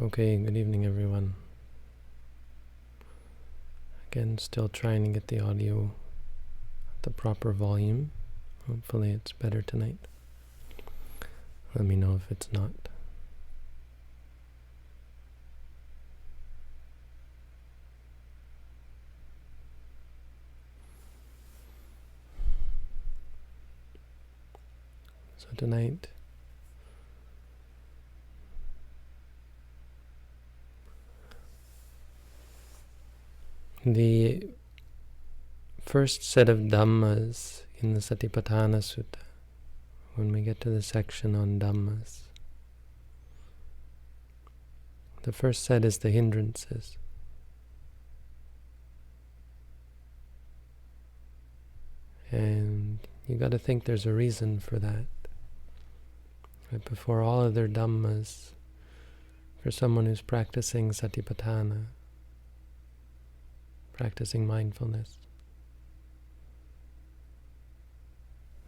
Okay, good evening everyone. Again, still trying to get the audio at the proper volume. Hopefully it's better tonight. Let me know if it's not. So tonight, the first set of Dhammas in the Satipatthana Sutta, when we get to the section on Dhammas, the first set is the hindrances. And you got to think there's a reason for that. Right before all other Dhammas, for someone who's practicing Satipatthana, practicing mindfulness,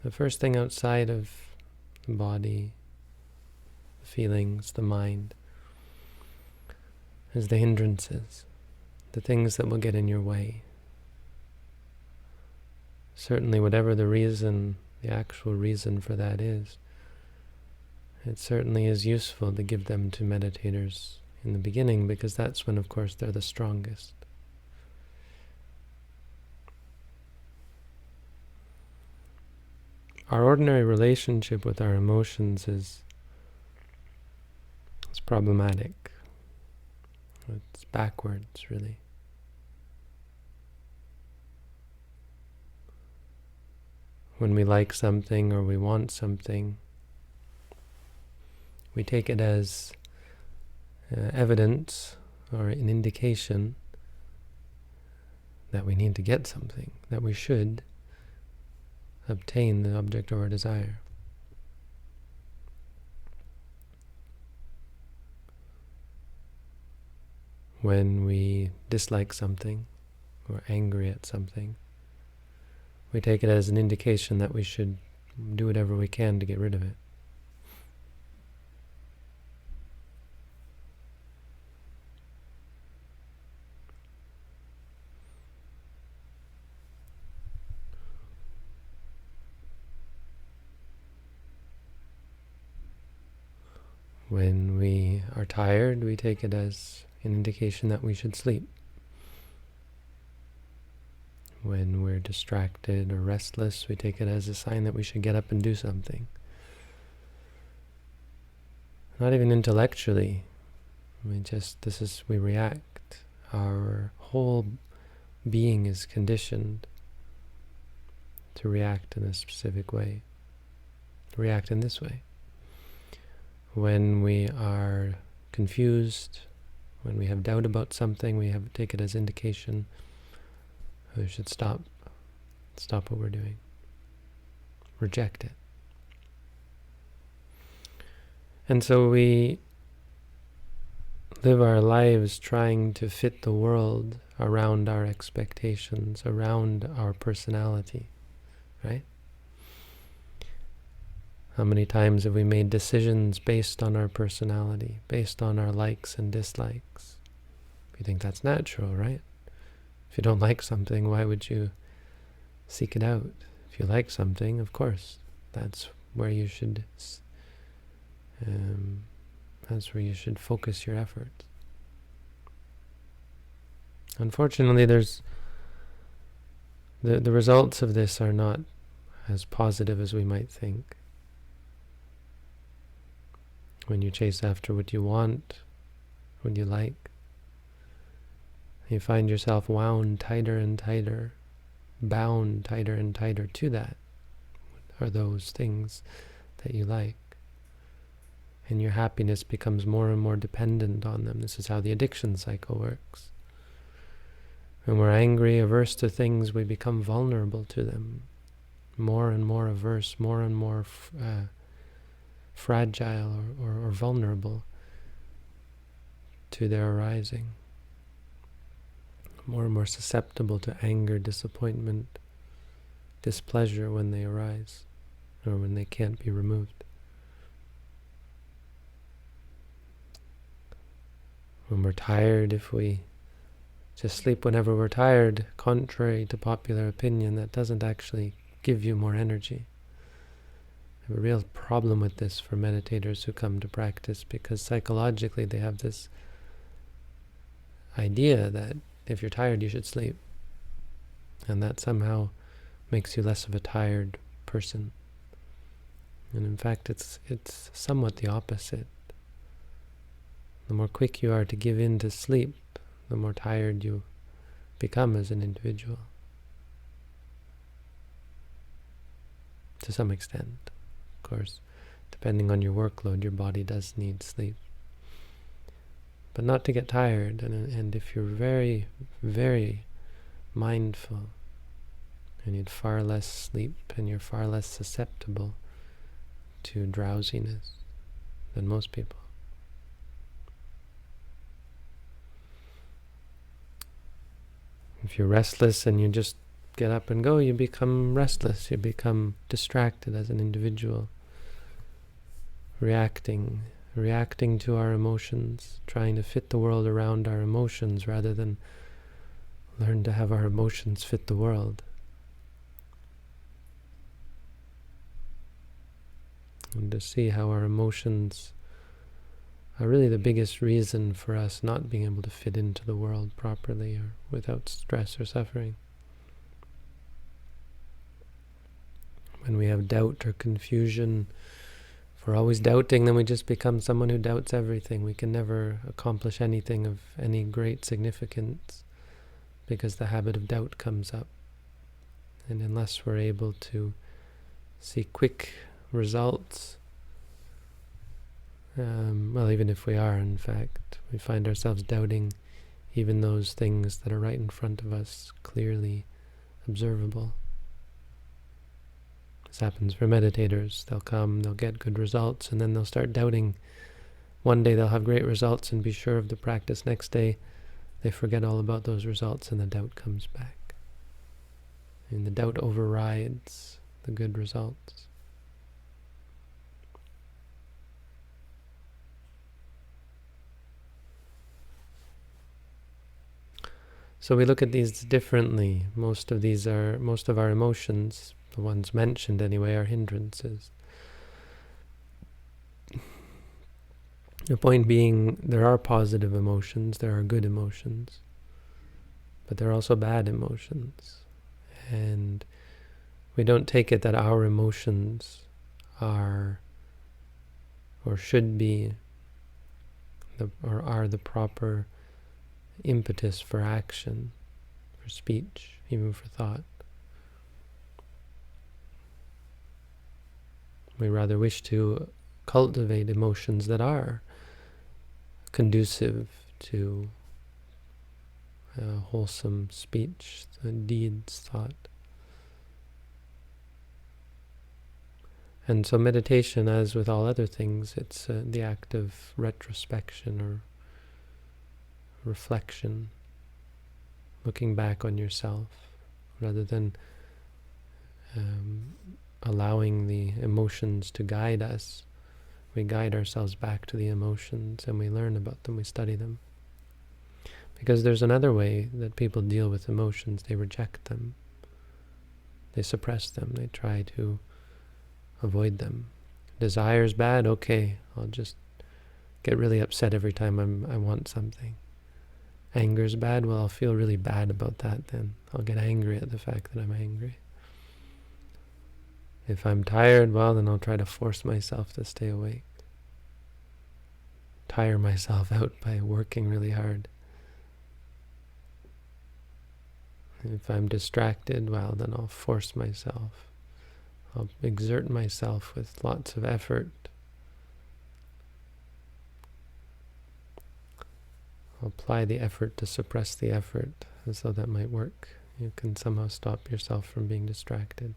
the first thing outside of the body, the feelings, the mind, is the hindrances, the things that will get in your way. Certainly whatever the reason, the actual reason for that is, it certainly is useful to give them to meditators in the beginning, because that's when, of course, they're the strongest. Our ordinary relationship with our emotions is problematic. It's backwards, really. When we like something or we want something, we take it as evidence or an indication that we need to get something, that we should obtain the object of our desire. When we dislike something or angry at something, we take it as an indication that we should do whatever we can to get rid of it. When we are tired, we take it as an indication that we should sleep. When we're distracted or restless, we take it as a sign that we should get up and do something. Not even intellectually. We react. Our whole being is conditioned to react in a specific way, to react in this way. When we are confused, when we have doubt about something, we take it as indication we should stop what we're doing, reject it. And so we live our lives trying to fit the world around our expectations, around our personality, right? How many times have we made decisions based on our personality, based on our likes and dislikes? You think that's natural, right? If you don't like something, why would you seek it out? If you like something, of course, that's where you should focus your efforts. Unfortunately, the results of this are not as positive as we might think. When you chase after what you want, what you like, you find yourself wound tighter and tighter, bound tighter and tighter to that, or those things that you like. And your happiness becomes more and more dependent on them. This is how the addiction cycle works. When we're angry, averse to things, we become vulnerable to them. More and more averse, more and more fragile or vulnerable to their arising. More and more susceptible to anger, disappointment, displeasure when they arise, or when they can't be removed. When we're tired, if we just sleep whenever we're tired, contrary to popular opinion, that doesn't actually give you more energy. I have a real problem with this for meditators who come to practice, because psychologically they have this idea that if you're tired, you should sleep. And that somehow makes you less of a tired person. And in fact, it's somewhat the opposite. The more quick you are to give in to sleep, the more tired you become as an individual. To some extent. Of course, depending on your workload, your body does need sleep. But not to get tired, and if you're very, very mindful, you need far less sleep, and you're far less susceptible to drowsiness than most people. If you're restless and you just get up and go, you become restless, you become distracted as an individual, reacting to our emotions, trying to fit the world around our emotions rather than learn to have our emotions fit the world. And to see how our emotions are really the biggest reason for us not being able to fit into the world properly or without stress or suffering. When we have doubt or confusion, if we're always doubting, then we just become someone who doubts everything. We can never accomplish anything of any great significance because the habit of doubt comes up. And unless we're able to see quick results, well, even if we are, in fact, we find ourselves doubting even those things that are right in front of us, clearly observable. This happens for meditators. They'll come, they'll get good results, and then they'll start doubting. One day they'll have great results and be sure of the practice. Next day they forget all about those results and the doubt comes back. And the doubt overrides the good results. So we look at these differently. Most of our emotions, the ones mentioned anyway, are hindrances. The point being, there are positive emotions, there are good emotions, but there are also bad emotions. And we don't take it that our emotions are, or should be, or are the proper impetus for action, for speech, even for thought. We rather wish to cultivate emotions that are conducive to wholesome speech, deeds, thought. And so meditation, as with all other things, it's the act of retrospection or reflection, looking back on yourself, rather than allowing the emotions to guide us. We guide ourselves back to the emotions and we learn about them, we study them. Because there's another way that people deal with emotions. They reject them. They suppress them. They try to avoid them. Desire's bad? Okay, I'll just get really upset every time I want something. Anger's bad? Well, I'll feel really bad about that then. I'll get angry at the fact that I'm angry. If I'm tired, well, then I'll try to force myself to stay awake. Tire myself out by working really hard. If I'm distracted, well, then I'll force myself. I'll exert myself with lots of effort. I'll apply the effort to suppress the effort, as though that might work. You can somehow stop yourself from being distracted.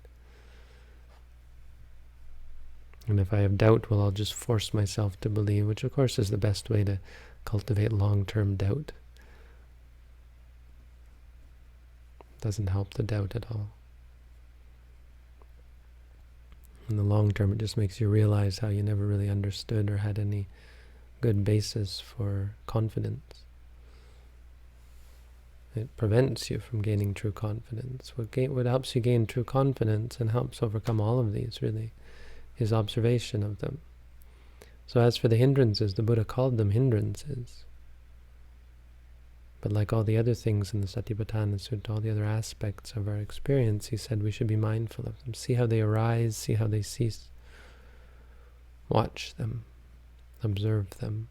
And if I have doubt, well, I'll just force myself to believe, which of course is the best way to cultivate long-term doubt. Doesn't help the doubt at all. In the long term, it just makes you realize how you never really understood or had any good basis for confidence. It prevents you from gaining true confidence. What helps you gain true confidence and helps overcome all of these, really, is observation of them. So as for the hindrances, the Buddha called them hindrances. But like all the other things in the Satipatthana Sutta, all the other aspects of our experience, he said we should be mindful of them. See how they arise, see how they cease. Watch them, observe them,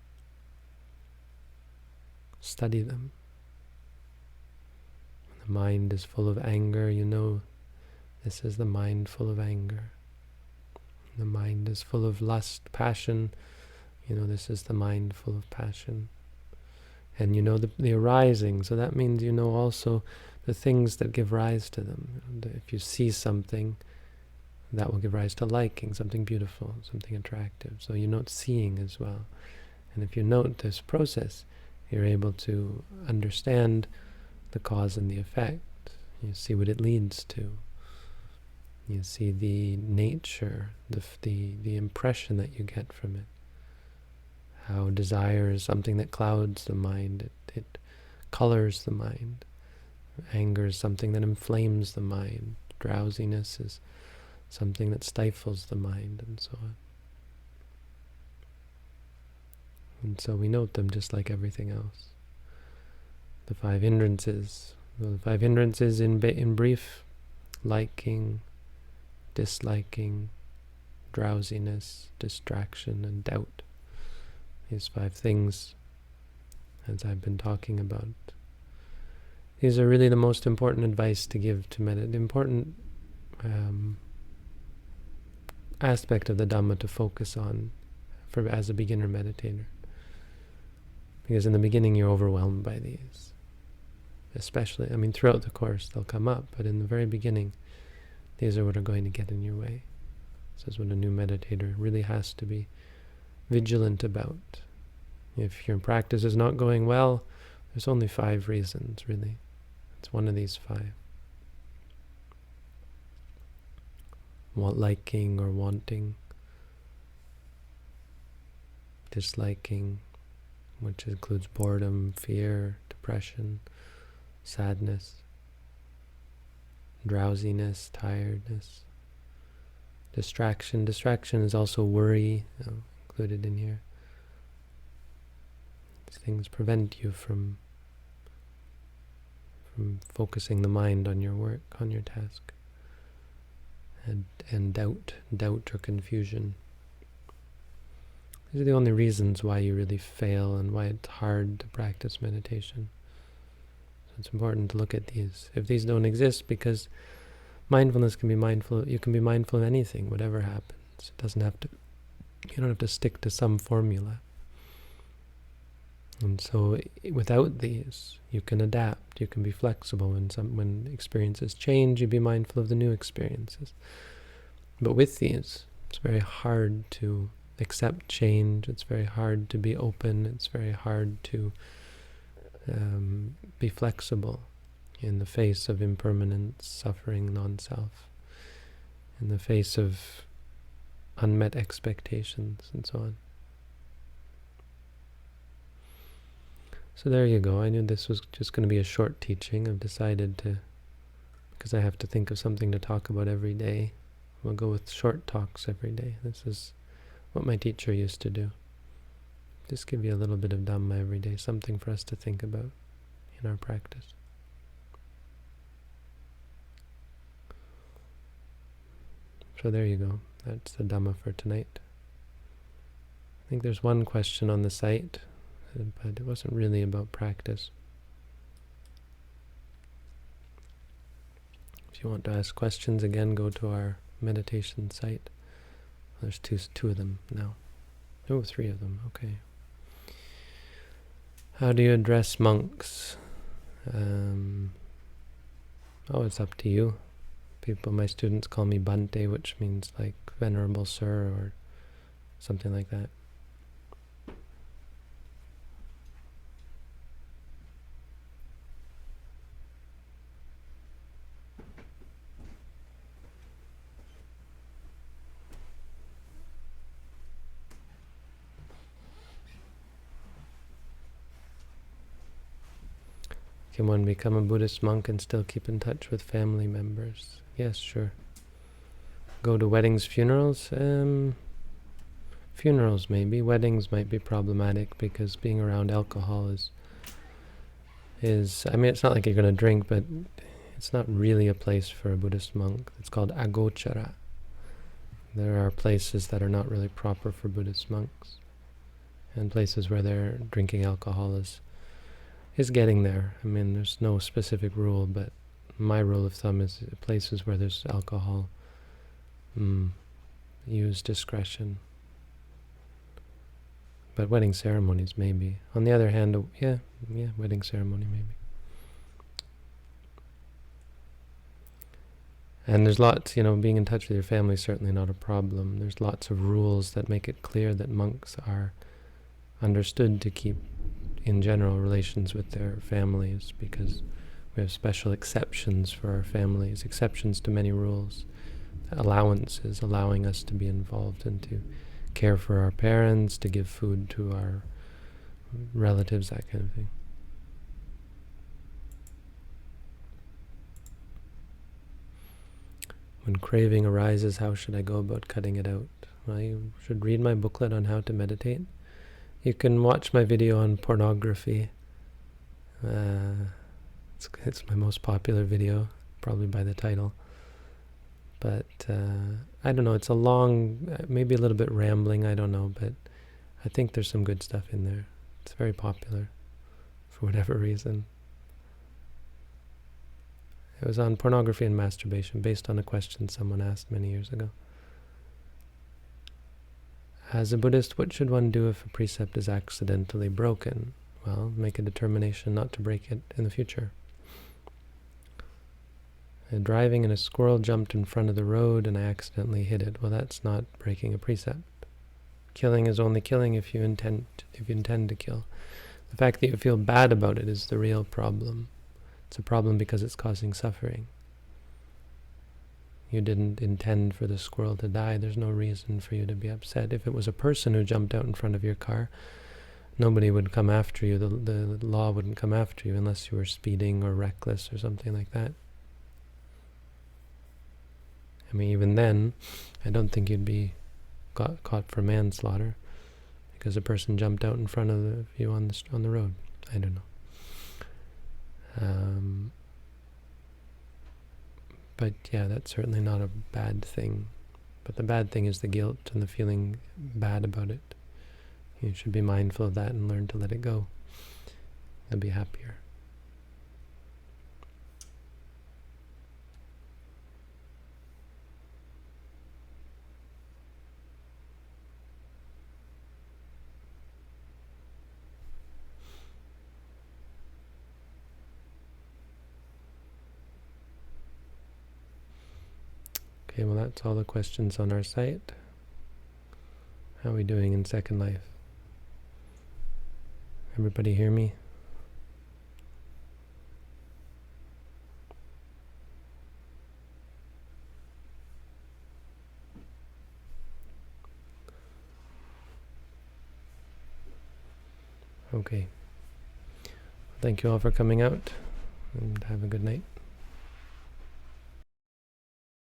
study them. The mind is full of anger, you know this is the mind full of anger. The mind is full of lust, passion, you know this is the mind full of passion. And you know the arising, so that means you know also the things that give rise to them. If you see something, that will give rise to liking, something beautiful, something attractive. So you note seeing as well. And if you note this process, you're able to understand the cause and the effect. You see what it leads to. You see the nature, the impression that you get from it. How desire is something that clouds the mind, it colors the mind. Anger is something that inflames the mind. Drowsiness is something that stifles the mind, and so on. And so we note them just like everything else. The 5 hindrances. Well, the 5 hindrances in brief: liking, disliking, drowsiness, distraction, and doubt. These 5 things, as I've been talking about, these are really the most important advice to give to meditate. The important aspect of the Dhamma to focus on as a beginner meditator. Because in the beginning you're overwhelmed by these. Especially, throughout the course they'll come up, but in the very beginning, these are what are going to get in your way. This is what a new meditator really has to be vigilant about. If your practice is not going well, there's only 5 reasons, really. It's one of these 5. Liking or wanting, disliking, which includes boredom, fear, depression, sadness, drowsiness, tiredness, distraction. Distraction is also worry, included in here. These things prevent you from focusing the mind on your work, on your task. And doubt or confusion. These are the only reasons why you really fail and why it's hard to practice meditation. So it's important to look at these. If these don't exist, because mindfulness can be mindful, you can be mindful of anything, whatever happens. It doesn't have to, you don't have to stick to some formula. And so without these, you can adapt, you can be flexible. When experiences change, you be mindful of the new experiences. But with these, it's very hard to accept change, it's very hard to be open, it's very hard to be flexible in the face of impermanence, suffering, non-self, in the face of unmet expectations, and so on. So there you go. I knew this was just going to be a short teaching. I've decided to, because I have to think of something to talk about every day, we'll go with short talks every day. This is what my teacher used to do. Just give you a little bit of Dhamma every day, something for us to think about in our practice. So there you go. That's the Dhamma for tonight. I think there's one question on the site, but it wasn't really about practice. If you want to ask questions, again, go to our meditation site. There's two of them now. Oh, 3 of them, okay. How do you address monks? It's up to you. My students call me Bhante, which means like Venerable Sir or something like that. Can one become a Buddhist monk and still keep in touch with family members? Yes, sure. Go to weddings, funerals? Funerals maybe. Weddings might be problematic because being around alcohol is I mean, it's not like you're going to drink, but it's not really a place for a Buddhist monk. It's called agochara. There are places that are not really proper for Buddhist monks, and places where they're drinking alcohol is getting there. I mean, there's no specific rule, but my rule of thumb is places where there's alcohol, use discretion. But wedding ceremonies, maybe. On the other hand, yeah, wedding ceremony, maybe. And there's lots, being in touch with your family is certainly not a problem. There's lots of rules that make it clear that monks are understood to keep, in general, relations with their families, because we have special exceptions for our families, exceptions to many rules, allowances, allowing us to be involved and to care for our parents, to give food to our relatives, that kind of thing. When craving arises, how should I go about cutting it out? Well, you should read my booklet on how to meditate. You can watch my video on pornography. It's my most popular video, probably by the title. But I don't know, it's a long, maybe a little bit rambling, I don't know, but I think there's some good stuff in there. It's very popular, for whatever reason. It was on pornography and masturbation, based on a question someone asked many years ago. As a Buddhist, what should one do if a precept is accidentally broken? Well, make a determination not to break it in the future. Driving and a squirrel jumped in front of the road and I accidentally hit it. Well, that's not breaking a precept. Killing is only killing if you intend to kill. The fact that you feel bad about it is the real problem. It's a problem because it's causing suffering. You didn't intend for the squirrel to die. There's no reason for you to be upset. If it was a person who jumped out in front of your car, nobody would come after you. The law wouldn't come after you unless you were speeding or reckless or something like that. I mean, even then, I don't think you'd be caught for manslaughter because a person jumped out in front of you on the road. I don't know. But yeah, that's certainly not a bad thing. But the bad thing is the guilt and the feeling bad about it. You should be mindful of that and learn to let it go. You'll be happier. Okay, well that's all the questions on our site. How are we doing in Second Life? Everybody hear me? Okay. Thank you all for coming out, and have a good night.